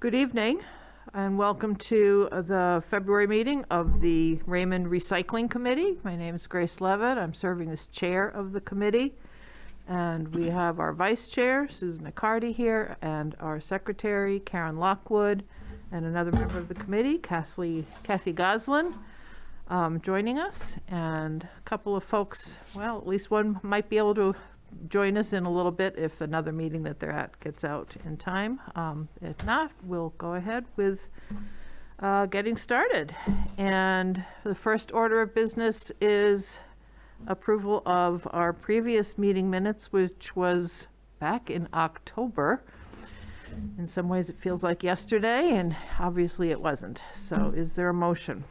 Good evening, and welcome to the February meeting of the Raymond Recycling Committee. My name is Grace Levitt. I'm serving as chair of the committee. And we have our vice chair, Susan Accardi, here, and our secretary, Karen Lockwood, and another member of the committee, Kathy Goslin, joining us. And a couple of folks, well, at least one might be able to join us in a little bit if another meeting that they're at gets out in time. If not, we'll go ahead with getting started. And the first order of business is approval of our previous meeting minutes, which was back in October. In some ways, it feels like yesterday, and obviously it wasn't. So is there a motion?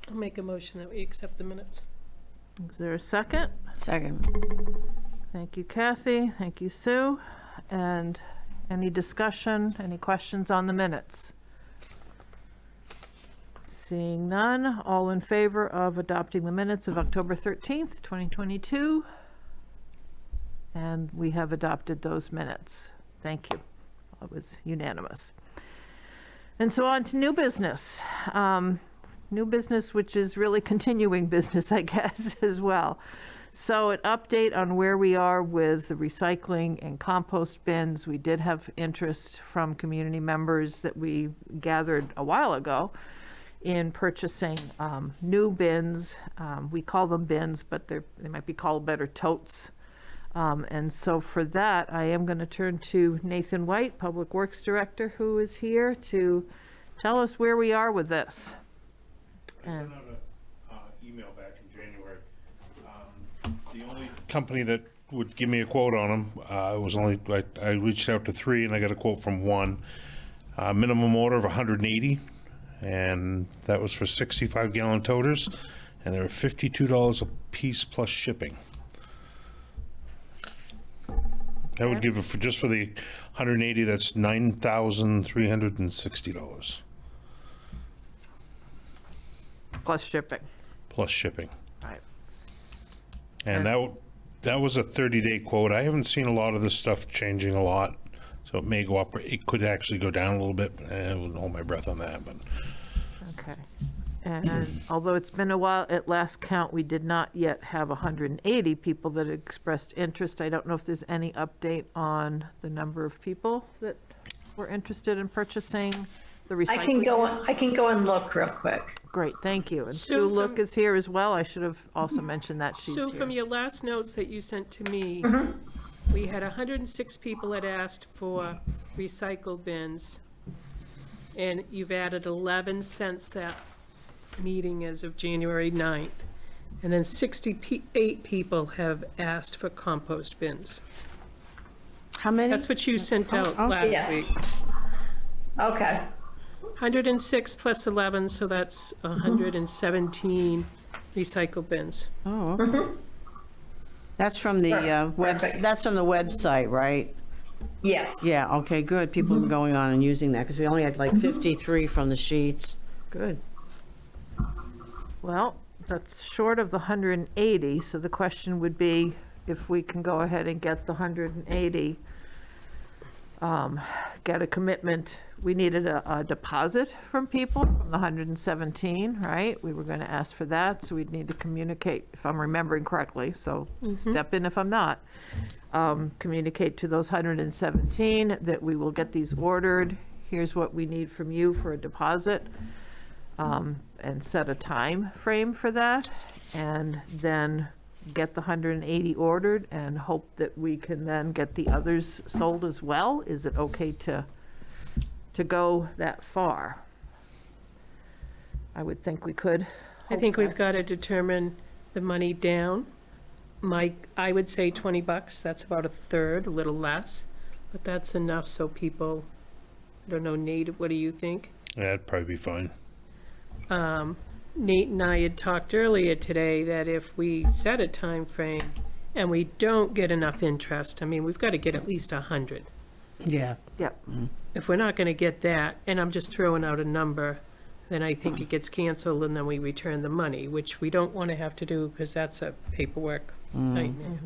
I'll make a motion that we accept the minutes. Is there a second? Second. Thank you, Kathy. Thank you, Sue. And any discussion, any questions on the minutes? Seeing none, all in favor of adopting the minutes of October 13th, 2022? And we have adopted those minutes. Thank you. It was unanimous. And so on to new business. New business, which is really continuing business, I guess, as well. So an update on where we are with the recycling and compost bins. We did have interest from community members that we gathered a while ago in purchasing new bins. We call them bins, but they might be called better totes. And so for that, I am going to turn to Nathan White, Public Works Director, who is here to tell us where we are with this. I sent out an email back in January. The only company that would give me a quote on them was only, I reached out to 3 and I got a quote from 1. Minimum order of 180, and that was for 65-gallon toters, and they were $52 a piece plus shipping. That would give it for just for the 180. That's $9,360 Plus shipping. plus shipping. Right. And that was a 30-day quote. I haven't seen a lot of this stuff changing a lot, so it may go up. It could actually go down a little bit. I wouldn't hold my breath on that, but Okay. And although it's been a while, at last count, we did not yet have 180 people that expressed interest. I don't know if there's any update on the number of people that were interested in purchasing the recycling. I can go and look real quick. Great, thank you. And Sue, Sue from- Look is here as well. I should have also mentioned that she's So here. from your last notes that you sent to me, we had 106 people that asked for recycle bins, and you've added 11 since that meeting as of January 9th. And then 68 people have asked for compost bins. How many? That's what you sent out last Yes. week. Okay. 106 plus 11, so that's 117 recycle bins. Oh, okay. That's from the Perfect. that's from the website, right? Yes. Yeah, okay, good. People are going on and using that, because we only had like 53 from the sheets. Good. Well, that's short of the 180, so the question would be if we can go ahead and get the 180, get a commitment. We needed a deposit from people from the 117, right? We were going to ask for that, so we'd need to communicate, if I'm remembering correctly, so step in if I'm not. Communicate to those 117 that we will get these ordered. Here's what we need from you for a deposit. And set a time frame for that, and then get the 180 ordered and hope that we can then get the others sold as well. Is it okay to go that far? I would think we could. I think we've got to determine the money down. I would say $20, that's about a third, a little less, but that's enough so people, I don't know, Nate, what do you think? yeah, that'd probably be fine. Nate and I had talked earlier today that if we set a time frame and we don't get enough interest, I mean, we've got to get at least 100. Yeah. Yep. If we're not going to get that, and I'm just throwing out a number, then I think it gets canceled and then we return the money, which we don't want to have to do because that's a paperwork nightmare.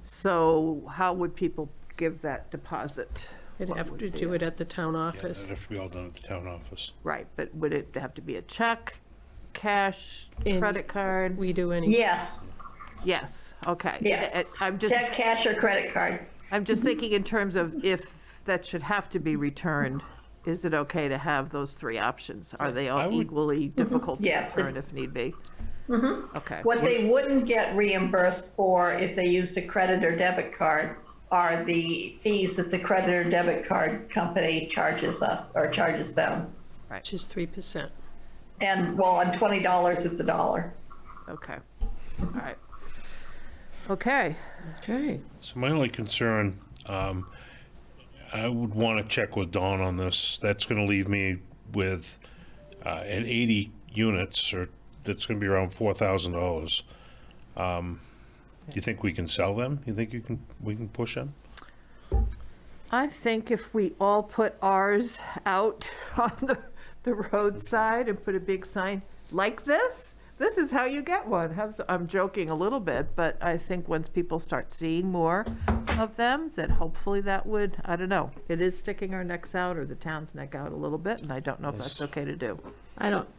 So how would people give that deposit? They'd what have would to be do it? it at the town Yeah, office. that'd have to be all done at the town office. Right, but would it have to be a check, cash, In- credit card? We do any, Yes, Yes, okay. Yes. I'm just, check, cash, or credit card. I'm just thinking in terms of if that should have to be returned, is it okay to have those three options? Are they I all would- equally difficult to Yes. return if need be? Okay, What they wouldn't get reimbursed for if they used a credit or debit card are the fees that the credit or debit card company charges us, or charges them. which is 3%. And, well, on $20, it's $1. okay, all right. Okay, Okay. So my only concern, I would want to check with Dawn on this. That's going to leave me with, at 80 units, or that's going to be around $4,000. Do you think we can sell them? You think we can push them? I think if we all put ours out on the roadside and put a big sign like this is how you get one. I'm joking a little bit, but I think once people start seeing more of them, that hopefully that would, I don't know, it is sticking our necks out or the town's neck out a little bit, and I don't know if that's okay to do. I don't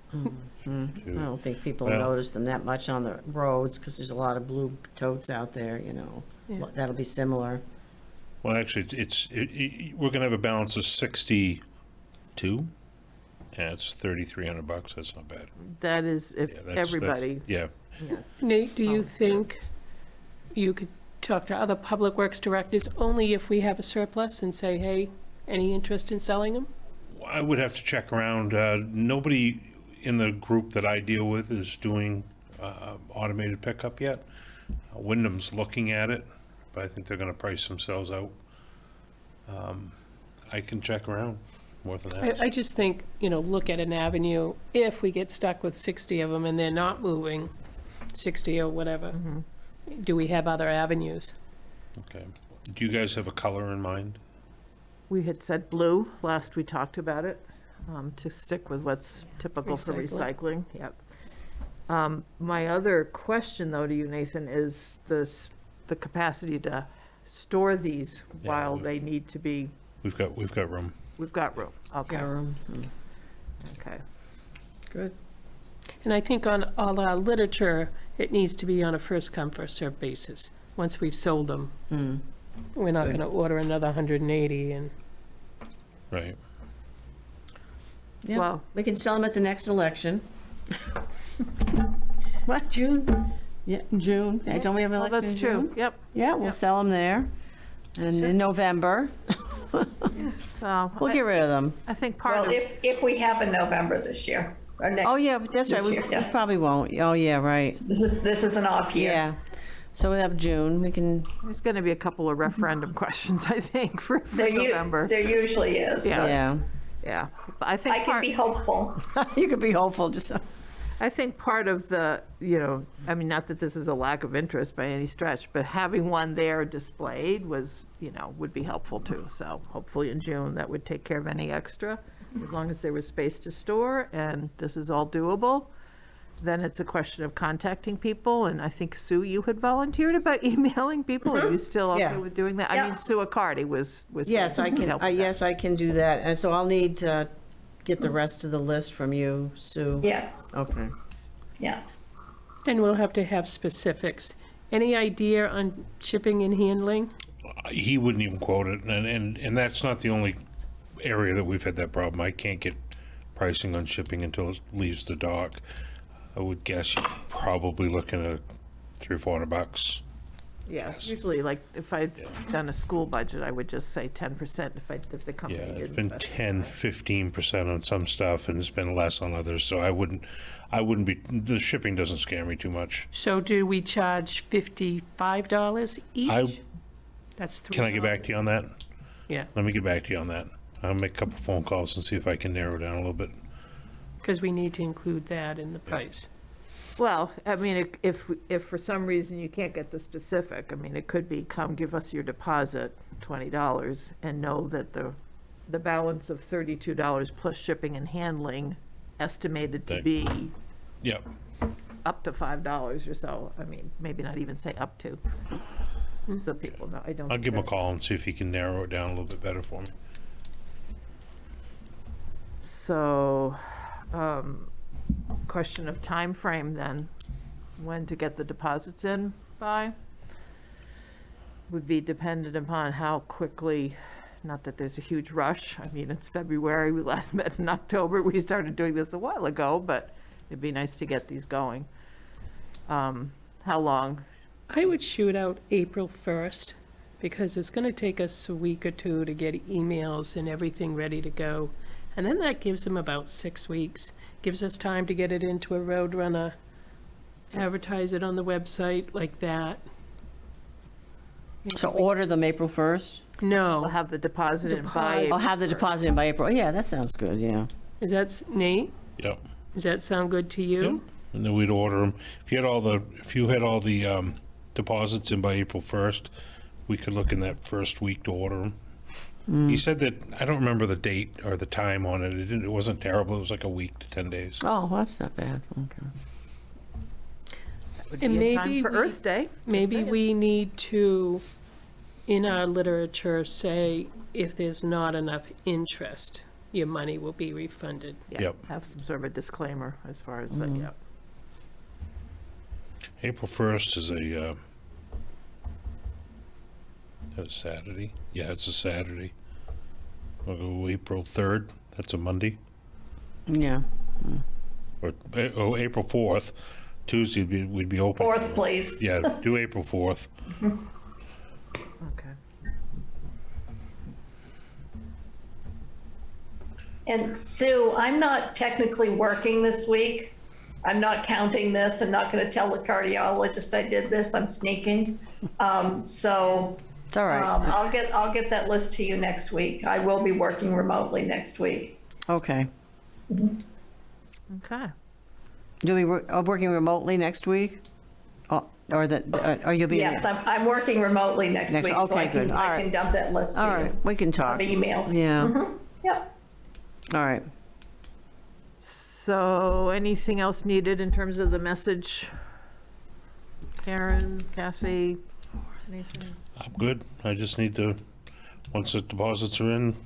think people Well- notice them that much on the roads, because there's a lot of blue totes out there, you know. Yeah. That'll be similar. Well, actually, we're going to have a balance of 62. Yeah, it's $3,300. That's not bad. That is if Yeah, that's- everybody, Yeah. Nate, do Oh. you think you could talk to other public works directors only if we have a surplus and say, hey, any interest in selling them? I would have to check around. Nobody in the group that I deal with is doing automated pickup yet. Wyndham's looking at it, but I think they're going to price themselves out. I can check around more than that. I just think, look at an avenue, if we get stuck with 60 of them and they're not moving, 60 or whatever, do we have other avenues? Okay. Do you guys have a color in mind? we had said blue, last we talked about it, to stick with what's typical for Recycling. recycling, yep. My other question, though, to you, Nathan, is the capacity to store these Yeah, while we've- they need to be, We've got room. we've got room, okay, okay. Good. And I think on all our literature, it needs to be on a first come, first served basis, once we've sold them. We're not Good. gonna order another 180 and, Right. Yeah, Well- we can sell them at the next election. What, June? Yeah, June. I told me we have an Well, election that's in true, June. yep. Yeah, we'll Yep. sell them there. And in November, we'll get rid of them. I think part Well, of, if we have a November this year, or next. Oh, yeah, that's right. This We year, we yeah. probably won't. Oh, yeah, right. This is an off year. Yeah. So we have June. We can, there's gonna be a couple of referendum questions, I think, for November, There usually is. Yeah. but yeah. yeah. But I think I can part, be hopeful. You could be hopeful, just, I think part of the, I mean, not that this is a lack of interest by any stretch, but having one there displayed was, would be helpful too. So hopefully in June, that would take care of any extra, as long as there was space to store and this is all doable. Then it's a question of contacting people, and I think, Sue, you had volunteered about emailing people. Are you still okay Yeah. with doing that? I Yeah. mean, Sue Accardi was. yes, I can, help with that. yes, I can do that. And so I'll need to get the rest of the list from you, Sue. Yes, Okay. yeah. and we'll have to have specifics. Any idea on shipping and handling? He wouldn't even quote it, and that's not the only area that we've had that problem. I can't get pricing on shipping until it leaves the dock. I would guess you're probably looking at $300-400. Yeah, Yes. usually, like, if I'd done a school budget, I would just say 10% if the Yeah, company it's didn't. been specify. 10-15% on some stuff, and it's been less on others. So I wouldn't be. The shipping doesn't scare me too much. So do we charge $55 each? That's $3. Can I get back to you on that? Yeah, Let me get back to you on that. I'll make a couple phone calls and see if I can narrow down a little bit. because we need to include that in the price. Well, I mean, if for some reason you can't get the specific, I mean, it could be, come give us your deposit, $20, and know that the balance of $32 plus shipping and handling estimated to Right. be Yep. up to $5 or so. I mean, maybe not even say up to. So people know, I don't. I'll give him a think call and see if he can narrow it down a little bit better for me. So, question of time frame then, when to get the deposits in by? Would be dependent upon how quickly, not that there's a huge rush. I mean, it's February, we last met in October. We started doing this a while ago, but it'd be nice to get these going. How long? I would shoot out April 1st, because it's gonna take us a week or two to get emails and everything ready to go. And then that gives them about 6 weeks. Gives us time to get it into a Roadrunner, advertise it on the website like that. So order them April 1st? We'll No, have the deposit in by. Deposit. I'll have the deposit in by April. Yeah, that sounds good, yeah. is that, Nate, Yep. does that sound good to you? And then we'd order them. If you had all the deposits in by April 1st, we could look in that first week to order them. He said that, I don't remember the date or the time on it. It wasn't terrible. It was like a week to 10 days. Oh, well, that's not bad, okay. That would And be in time maybe for we- Earth Day. Just Maybe saying. we need to, in our literature, say if there's not enough interest, your money will be refunded. Yeah, Yep. have some sort of a disclaimer as far as that, yeah. April 1st is a Saturday? Yeah, it's a Saturday. We'll go April 3rd. That's a Monday. Yeah. Or, April 4th. Tuesday, we'd be open. 4th, please. Yeah, do April 4th. Okay. And Sue, I'm not technically working this week. I'm not counting this. I'm not going to tell the cardiologist I did this. I'm sneaking. So It's all right. I'll get that list to you next week. I will be working remotely next week. Okay. Okay. Do we, working remotely next week? Or you'll be? Yes, I'm working remotely next Next- week, so okay, I can good. All right. dump that list to All you. right, we can Of talk. emails. Yeah, Yep. all right. So anything else needed in terms of the message? Karen, Kathy, anything? I'm good. I just need to, once the deposits are in,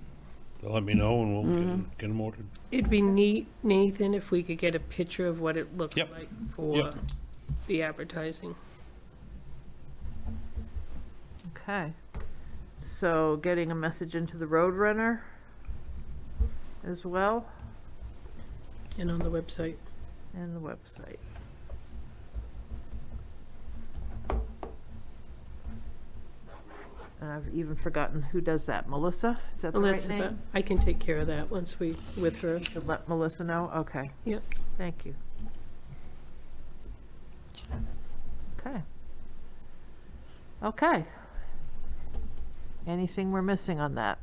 they'll let me know and we'll get them ordered. It'd be neat, Nathan, if we could get a picture of what it looks Yep. like for Yep. the advertising. Okay. So getting a message into the Roadrunner as well, And on the website. and the website. And I've even forgotten who does that. Melissa? Is that the right Melissa, but name? I can take care of that once with her. To let Melissa know? Okay. Yep. Thank you. Okay. Okay. Anything we're missing on that?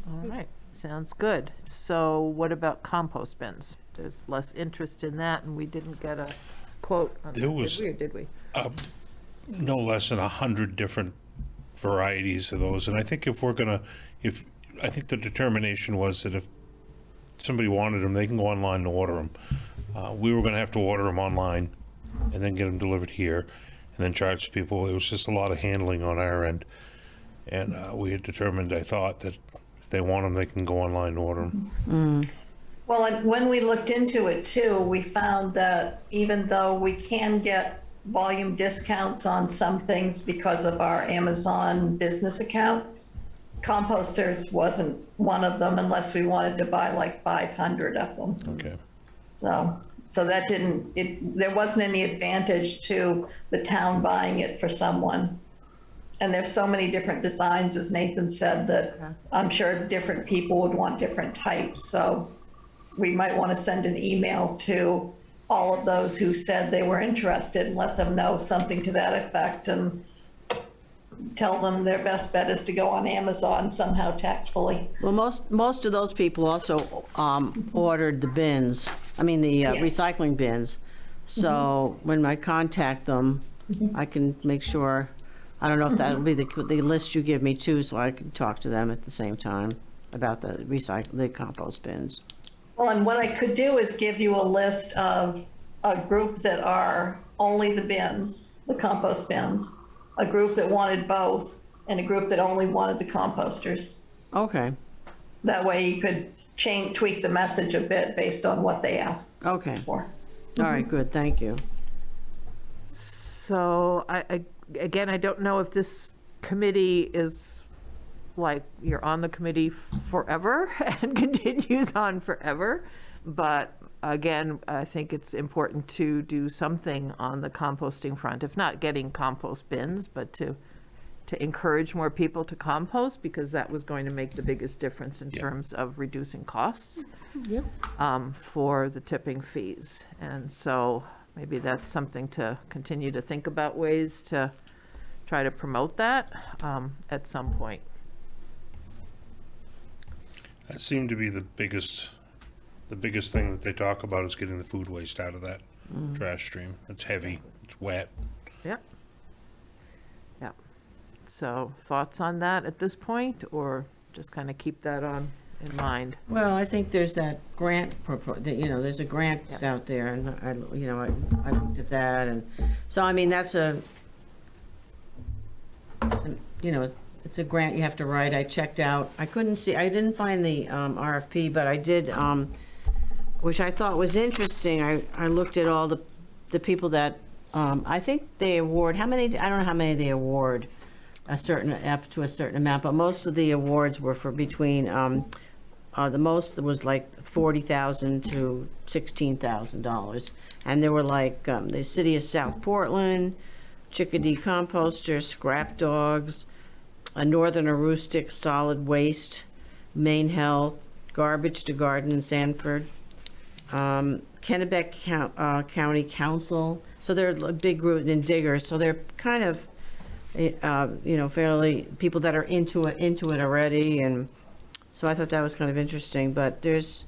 All right, sounds good. So what about compost bins? There's less interest in that, and we didn't get a quote on that, There did was- we, or did we? No less than 100 different varieties of those. And I think I think the determination was that if somebody wanted them, they can go online and order them. We were going to have to order them online and then get them delivered here and then charge people. It was just a lot of handling on our end. And we had determined, I thought, that if they want them, they can go online and order them. Well, and when we looked into it too, we found that even though we can get volume discounts on some things because of our Amazon business account, composters wasn't one of them unless we wanted to buy like 500 of them. Okay. So that there wasn't any advantage to the town buying it for someone. And there's so many different designs, as Nathan said, that I'm sure different people would want different types. So we might want to send an email to all of those who said they were interested and let them know something to that effect and tell them their best bet is to go on Amazon somehow tactfully. Well, most of those people also ordered the bins, the Yes. recycling bins. So when I contact them, I can make sure, I don't know if that'll be the list you give me too, so I can talk to them at the same time about the compost bins. Well, and what I could do is give you a list of a group that are only the bins, the compost bins, a group that wanted both, and a group that only wanted the composters. Okay, That way you could tweak the message a bit based on what they asked okay. for. All right, good, thank you. So again, I don't know if this committee is like you're on the committee forever and continues on forever. But again, I think it's important to do something on the composting front, if not getting compost bins, but to encourage more people to compost, because that was going to make the biggest difference in terms of reducing costs Yep. for the tipping fees. And so maybe that's something to continue to think about, ways to try to promote that at some point. That seemed to be the biggest thing that they talk about is getting the food waste out of that trash stream. It's heavy, it's wet. Yep. Yep. So thoughts on that at this point, or just kind of keep that on in mind? Well, I think there's that grant, there's a grant that's out there, and I looked at that, and, so, I mean, it's a grant you have to write. I checked out, I didn't find the RFP, but I did, which I thought was interesting. I looked at all the people that, I think they award, I don't know how many they award, up to a certain amount, but most of the awards were for between, the most was like $40,000 to $16,000. And there were like, the City of South Portland, Chickadee Composter, Scrap Dogs, a Northern Aroostook Solid Waste, Maine Health, Garbage to Garden in Sanford, Kennebec County Council. So they're a big group, and Diggers, so they're kind of, fairly, people that are into it already, and so I thought that was kind of interesting. But there's,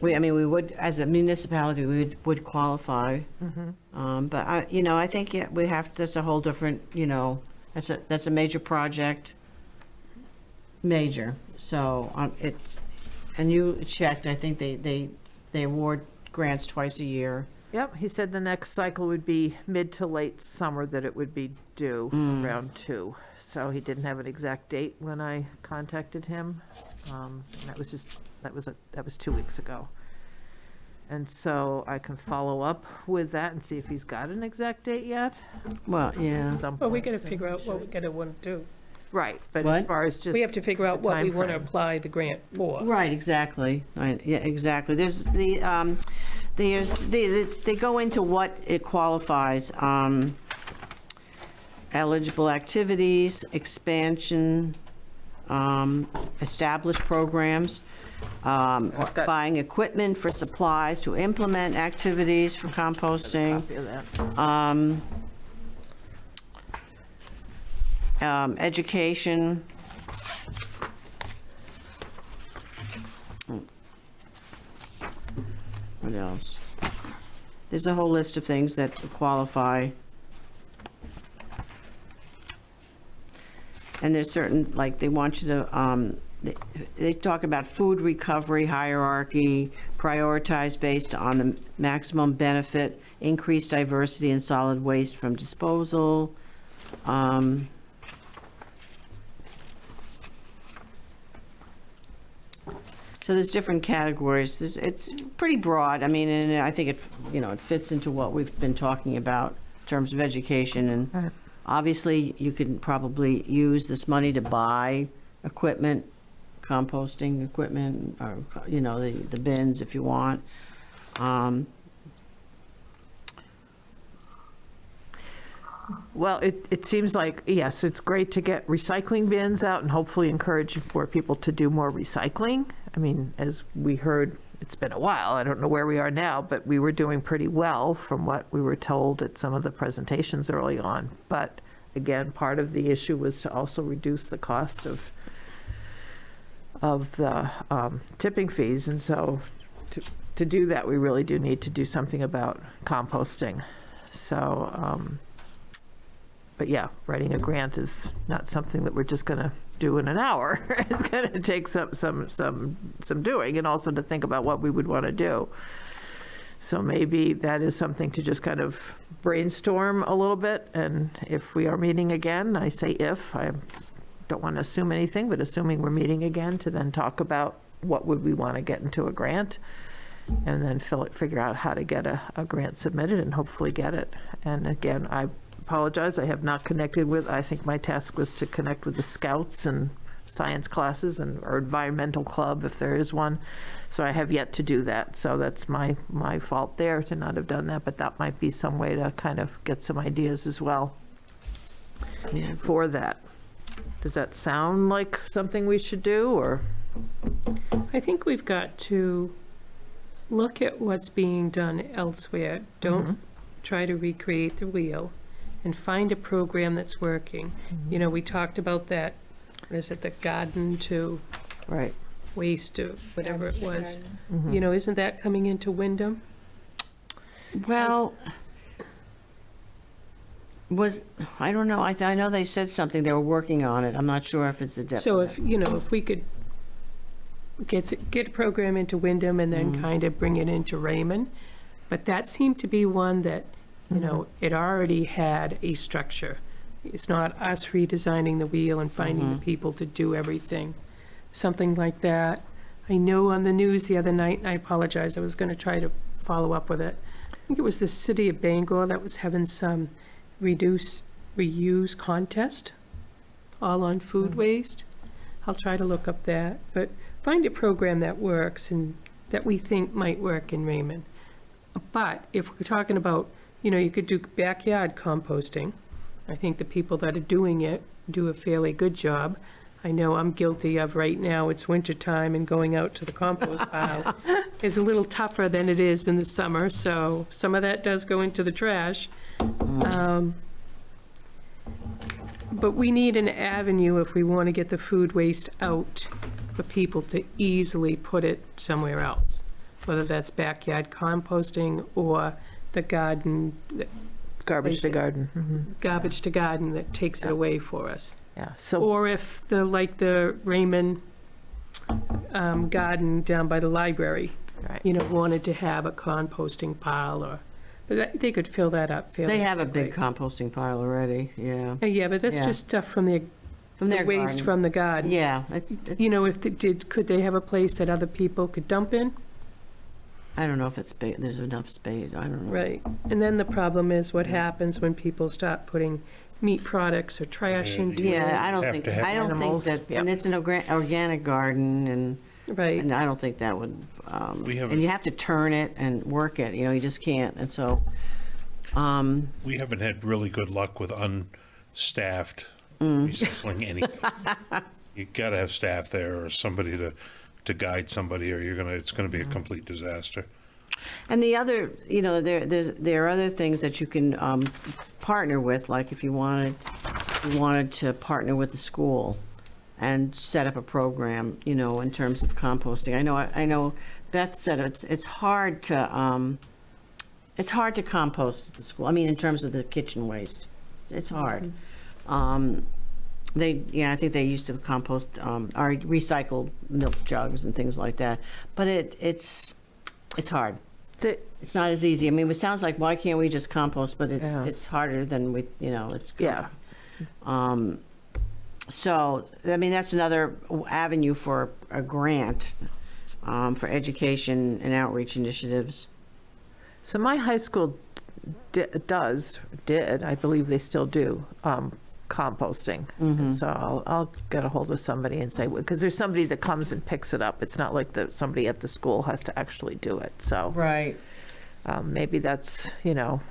we would, as a municipality, we would qualify. But I think we have, that's a whole different, that's a major project, So and you checked, I think they award grants twice a year. Yep, he said the next cycle would be mid to late summer that it would be due, round 2. So he didn't have an exact date when I contacted him. And that was 2 weeks ago. And so I can follow up with that and see if he's got an exact date yet. Well, yeah. at some Well, we point gotta soon. figure out what we gotta want to do. Right, but What? as far as just. We have to figure out what we want to timeframe. apply the grant for. Right, exactly. Yeah, exactly. There's they go into what it qualifies, eligible activities, expansion, established programs, buying equipment for supplies to implement activities for composting, Copy of that. education. What else? There's a whole list of things that qualify. And there's certain, like, they want you to, they talk about food recovery hierarchy, prioritize based on the maximum benefit, increased diversity in solid waste from disposal. So there's different categories. It's pretty broad. I mean, and I think it fits into what we've been talking about in terms of education. And Right. obviously, you can probably use this money to buy equipment, composting equipment, or, the bins if you want. Well, it seems like, yes, it's great to get recycling bins out and hopefully encourage more people to do more recycling. I mean, as we heard, it's been a while, I don't know where we are now, but we were doing pretty well from what we were told at some of the presentations early on. But again, part of the issue was to also reduce the cost of the tipping fees. And so to do that, we really do need to do something about composting. So, but yeah, writing a grant is not something that we're just going to do in an hour. It's going to take some doing, and also to think about what we would want to do. So maybe that is something to just kind of brainstorm a little bit, and if we are meeting again, I say if, I don't want to assume anything, but assuming we're meeting again, to then talk about what would we want to get into a grant, and then figure out how to get a grant submitted and hopefully get it. And again, I apologize, I have not connected with, I think my task was to connect with the scouts and science classes and or environmental club, if there is one. So I have yet to do that. So that's my fault there to not have done that, but that might be some way to kind of get some ideas as well for that. Does that sound like something we should do, or? I think we've got to look at what's being done elsewhere. Don't try to recreate the wheel, and find a program that's working. You know, we talked about that, what is it, the garden to Right. waste or whatever it was. You know, isn't that coming into Wyndham? Well, I don't know, I know they said something, they were working on it. I'm not sure if it's a definite. So if, you know, if we could get a program into Wyndham and then kind of bring it into Raymond, but that seemed to be one that, you know, it already had a structure. It's not us redesigning the wheel and finding the people to do everything. Something like that. I know on the news the other night, and I apologize, I was going to try to follow up with it. I think it was the city of Bangor that was having some reuse contest, all on food waste. I'll try to look up that, but find a program that works and that we think might work in Raymond. But if we're talking about, you know, you could do backyard composting. I think the people that are doing it do a fairly good job. I know I'm guilty of right now, it's winter time and going out to the compost pile is a little tougher than it is in the summer, so some of that does go into the trash. But we need an avenue if we want to get the food waste out for people to easily put it somewhere else, whether that's backyard composting or the garden, Garbage to garden. garbage to garden that takes it away for us. Yeah, so, Or if the Raymond garden down by the library, right. you know, wanted to have a composting pile or, but they could fill that up fairly. They have a big quickly. composting pile already, yeah. Yeah, but that's Yeah. just stuff from the From their waste garden. from the garden. Yeah, You know, if they did, could they have a place that other people could dump in? I don't know if it's, there's enough space, I don't know. Right. And then the problem is what happens when people start putting meat products or trash into it. Yeah, I don't Have think, to have I don't think animals, that, yep. and it's an organic garden, and Right. I don't think that would, We have and a- you have to turn it and work it, you know, you just can't, and so, We haven't had really good luck with unstaffed recycling anything. You gotta have staff there or somebody to guide somebody, or it's gonna be a complete disaster. and the other, you know, there are other things that you can partner with, like if you wanted to partner with the school and set up a program, you know, in terms of composting. I know Beth said it's hard to compost at the school. I mean, in terms of the kitchen waste, it's hard. I think they used to compost or recycle milk jugs and things like that, but it's hard. The- It's not as easy. I mean, it sounds like, why can't we just compost? But Yeah. it's harder than we, you know, it's. Yeah. So, I mean, that's another avenue for a grant for education and outreach initiatives. So my high school did, I believe they still do, composting. And so I'll get a hold of somebody and say, because there's somebody that comes and picks it up. It's not like somebody at the school has to actually do it. So Right. maybe that's, you know,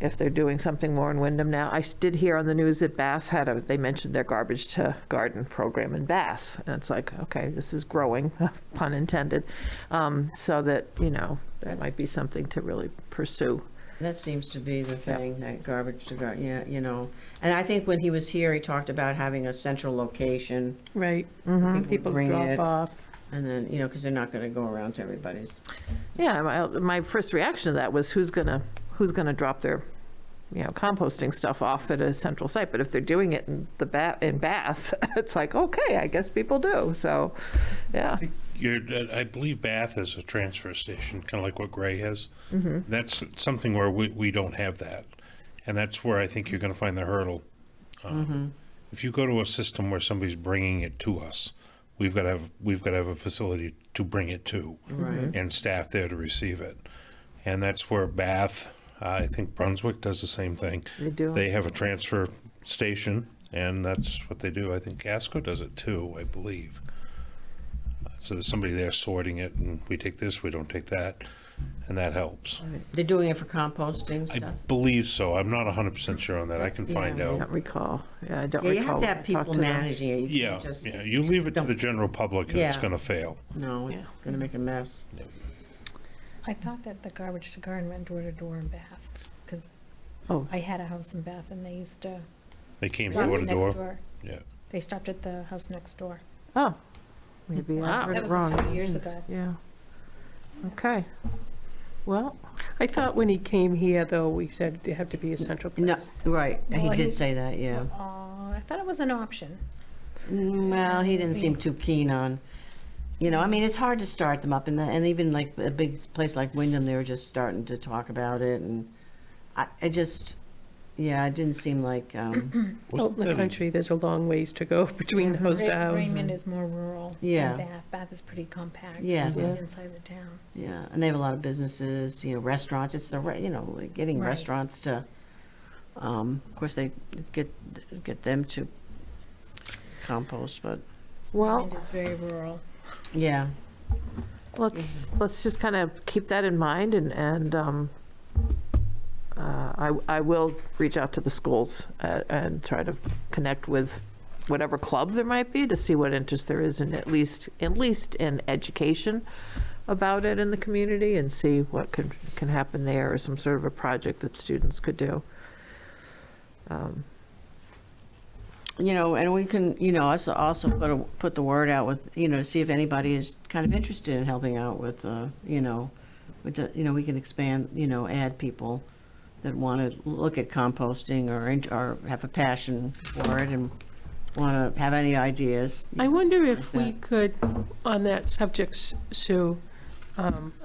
if they're doing something more in Wyndham now. I did hear on the news that Bath they mentioned their garbage to garden program in Bath. And it's like, okay, this is growing, pun intended. So that, you know, that might be something to really pursue. That seems to be the thing, that garbage to garden, yeah, you know. And I think when he was here, he talked about having a central location. Right. People bring drop it. off. And then, you know, because they're not going to go around to everybody's. Yeah, my first reaction to that was who's gonna drop their composting stuff off at a central site, but if they're doing it in in Bath, it's like, okay, I guess people do, so, yeah. I believe Bath is a transfer station, kind of like what Gray has. That's something where we don't have that. And that's where I think you're going to find the hurdle. If you go to a system where somebody's bringing it to us, we've got to have a facility to bring it to, and staff there to receive it. And that's where Bath, I think Brunswick does the same thing. They do. They have a transfer station, and that's what they do. I think Casco does it too, I believe. So there's somebody there sorting it, and we take this, we don't take that, and that helps. They're doing it for composting I stuff? believe so. I'm not 100% sure on that. I can find Yeah. I out. don't recall, yeah, I don't Yeah, recall. you have to have Talk people to them. managing it. You Yeah, can't just, yeah. You leave it to the general public, and it's Yeah. going to fail. no, it's going to make a mess. I thought that the garbage to garden went door to door in Bath, because Oh. I had a house in Bath and they used to. They came stop door it to next door. Yeah. They stopped at the house next door. Oh, maybe I Wow. heard That it was a wrong. few years ago. Yeah. Okay. Well, I thought when he came here, though, we said there had to be a central No, place. right, he Well, did he- say that, yeah. I thought it was an option. Well, he didn't seem too keen on, I mean, it's hard to start them up, and even like a big place like Wyndham, they were just starting to talk about it, and it didn't seem like, Well, Wasn't in the that a- country, there's a long ways to go between house to house. Raymond is more rural Yeah. than Bath. Bath is pretty compact. Yes. It's inside the town. yeah, and they have a lot of businesses, restaurants, it's like getting Right. restaurants to, of course, they get them to compost, but, well, Raymond is very rural. yeah. let's just kind of keep that in mind, and I will reach out to the schools and try to connect with whatever club there might be to see what interest there is in at least in education about it in the community, and see what can happen there, or some sort of a project that students could do. And we can, also put the word out with, to see if anybody is kind of interested in helping out with, we can expand, add people that want to look at composting or have a passion for it and want to have any ideas. I wonder if we that. could, on that subject, Sue,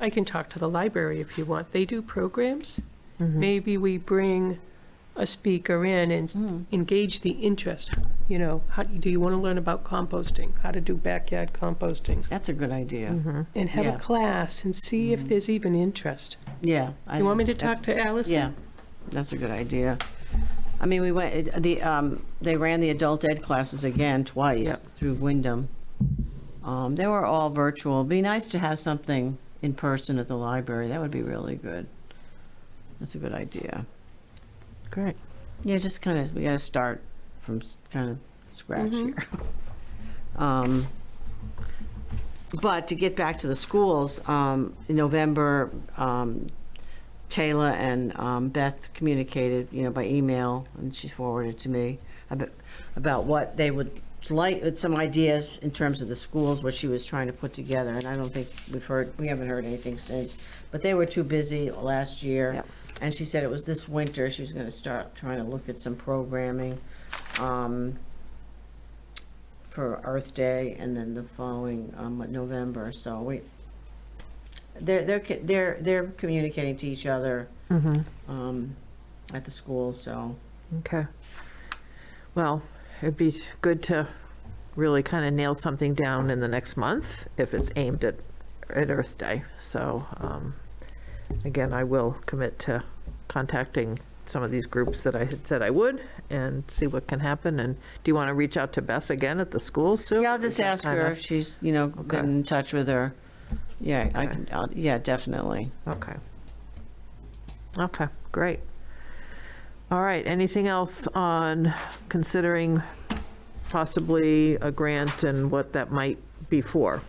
I can talk to the library if you want. They do programs. Maybe we bring a speaker in and engage the interest. How do you want to learn about composting? How to do backyard composting? That's a good idea. And have Yeah. a class and see if there's even interest. Yeah. You want me to that's- talk to Allison? Yeah, that's a good idea. I mean, they ran the adult ed classes again twice Yep. through Wyndham. They were all virtual. It'd be nice to have something in person at the library. That would be really good. That's a good idea. Great. Yeah, just kind of, we got to start from kind of scratch here. But to get back to the schools, in November, Taylor and Beth communicated, by email, and she forwarded to me about what they would like, some ideas in terms of the schools, what she was trying to put together. And I don't think we haven't heard anything since. But they were too busy last year. Yep. And she said it was this winter she was going to start trying to look at some programming for Earth Day, and then the following November. So they're communicating to each other at the school. So Okay. Well, it'd be good to really kind of nail something down in the next month if it's aimed at Earth Day. So, again, I will commit to contacting some of these groups that I had said I would, and see what can happen. And do you want to reach out to Beth again at the school, Sue? yeah, I'll just Is that ask kind her of- if she's been in touch with her. Yeah, I can. Yeah, definitely. Okay. Okay, great. All right, anything else on considering possibly a grant and what that might be for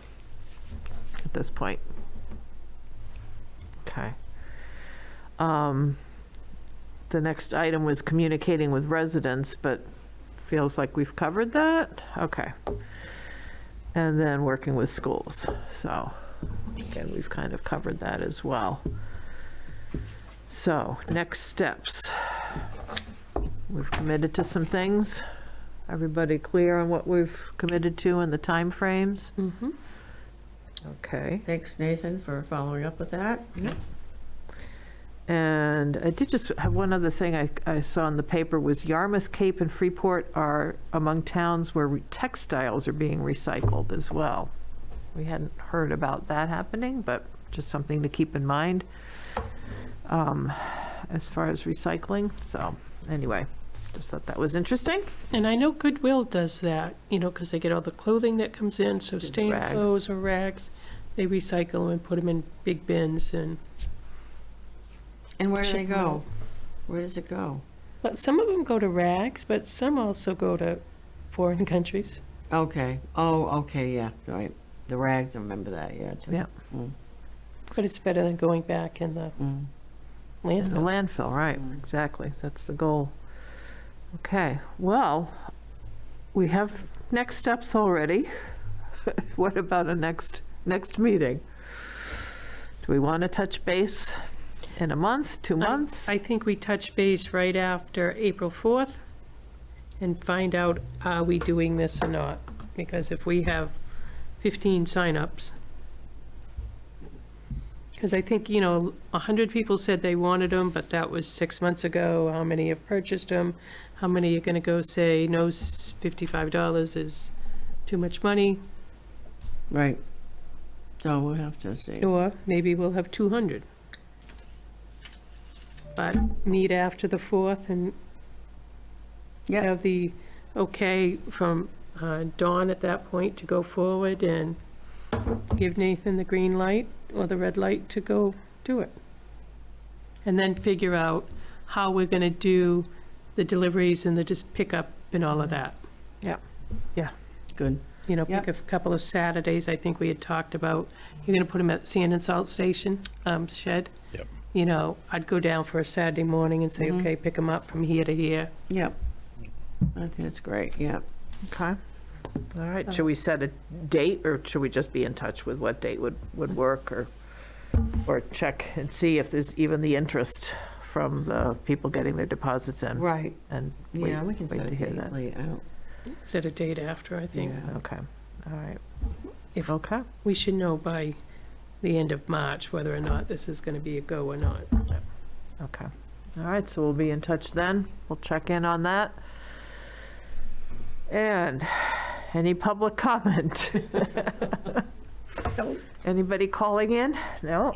at this point? Okay. The next item was communicating with residents, but feels like we've covered that? Okay. And then working with schools, so, again, we've kind of covered that as well. So, next steps. We've committed to some things. Everybody clear on what we've committed to and the timeframes? Mm-hmm. Okay. Thanks, Nathan, for following up with that. And I did just have one other thing I saw in the paper was Yarmouth, Cape, and Freeport are among towns where textiles are being recycled as well. We hadn't heard about that happening, but just something to keep in mind as far as recycling. So anyway, just thought that was interesting. And I know Goodwill does that, you know, because they get all the clothing that comes in, so stained rags. clothes or rags, they recycle them and put them in big bins and, And where do they Ship 'em out. go? Where does it go? but some of them go to rags, but some also go to foreign countries. Okay. Oh, okay, yeah, right. The rags, I remember that, yeah. too. Yeah. But it's better than going back in the Mm. The landfill. landfill, right, exactly. That's the goal. Okay, well, we have next steps already. What about a next meeting? Do we want to touch base in a month, 2 months? I think we touch base right after April 4th and find out, are we doing this or not? Because if we have 15 signups, because I think, you know, 100 people said they wanted them, but that was 6 months ago. How many have purchased them? How many are going to go say, no, $55 is too much money? Right. So we'll have to see. Or maybe we'll have 200. But meet after the 4th and Yep. have the okay from Dawn at that point to go forward and give Nathan the green light or the red light to go do it. And then figure out how we're going to do the deliveries and the just pickup and all of that. Good. You know, Yep. pick a couple of Saturdays, I think we had talked about, you're going to put them at the sand and salt station shed. Yep. You know, I'd go down for a Saturday morning and say, okay, pick them up from here to here. Yep. I think that's great, yep. Okay. All right, should we set a date, or should we just be in touch with what date would work, or check and see if there's even the interest from the people getting their deposits in? Right. And wait- Yeah, we can wait set to a hear date that. late out. Set a date after, I think. Yeah. Okay, all right. If- Okay, We should know by the end of March whether or not this is going to be a go or not. okay. All right, so we'll be in touch then. We'll check in on that. And any public comment? Anybody calling in? No?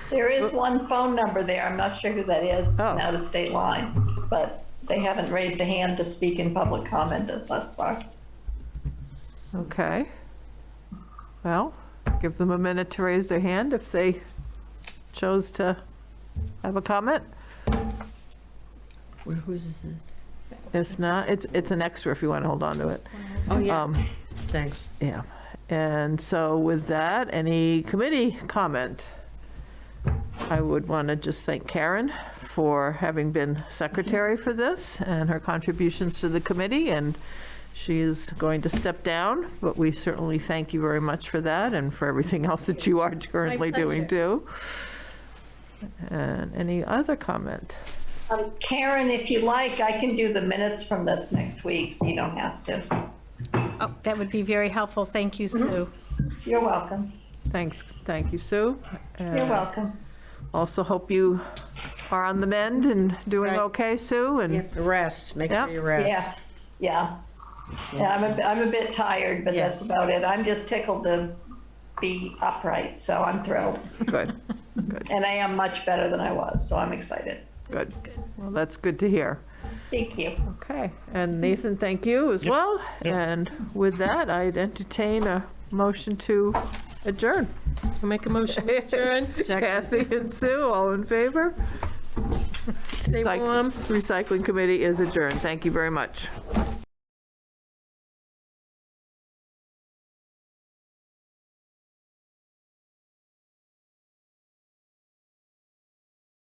There is one phone number there. I'm not sure who that is. It's Oh. an out-of-state line, but they haven't raised a hand to speak in public comment thus far. Okay. Well, give them a minute to raise their hand if they chose to have a comment. Whose is this? If not, it's an extra if you want to hold on to it. Oh, yeah, Um, thanks. Yeah. And so with that, any committee comment? I would want to just thank Karen for having been secretary for this and her contributions to the committee, and she is going to step down, but we certainly thank you very much for that and for everything else that you are currently doing too. And any other comment? Karen, if you like, I can do the minutes from this next week, so you don't have to. Oh, that would be very helpful. Thank you, Sue. You're welcome. Thanks, thank you, Sue. You're welcome. Also hope you are on the mend and doing Right. okay, Sue, You and have to rest, make sure Yep. you rest. Yeah, yeah. Yeah, I'm a bit tired, but that's Yes. about it. I'm just tickled to be upright, so I'm thrilled. good, And I am much better than I was, so I'm excited. good. Well, that's good to hear. Thank you. Okay, and Nathan, thank you as well. Yep. And with that, I'd entertain a motion to adjourn. I'll make a motion to adjourn. Kathy and Sue, all in favor? Stay Recyc- warm. Recycling Committee is adjourned. Thank you very much.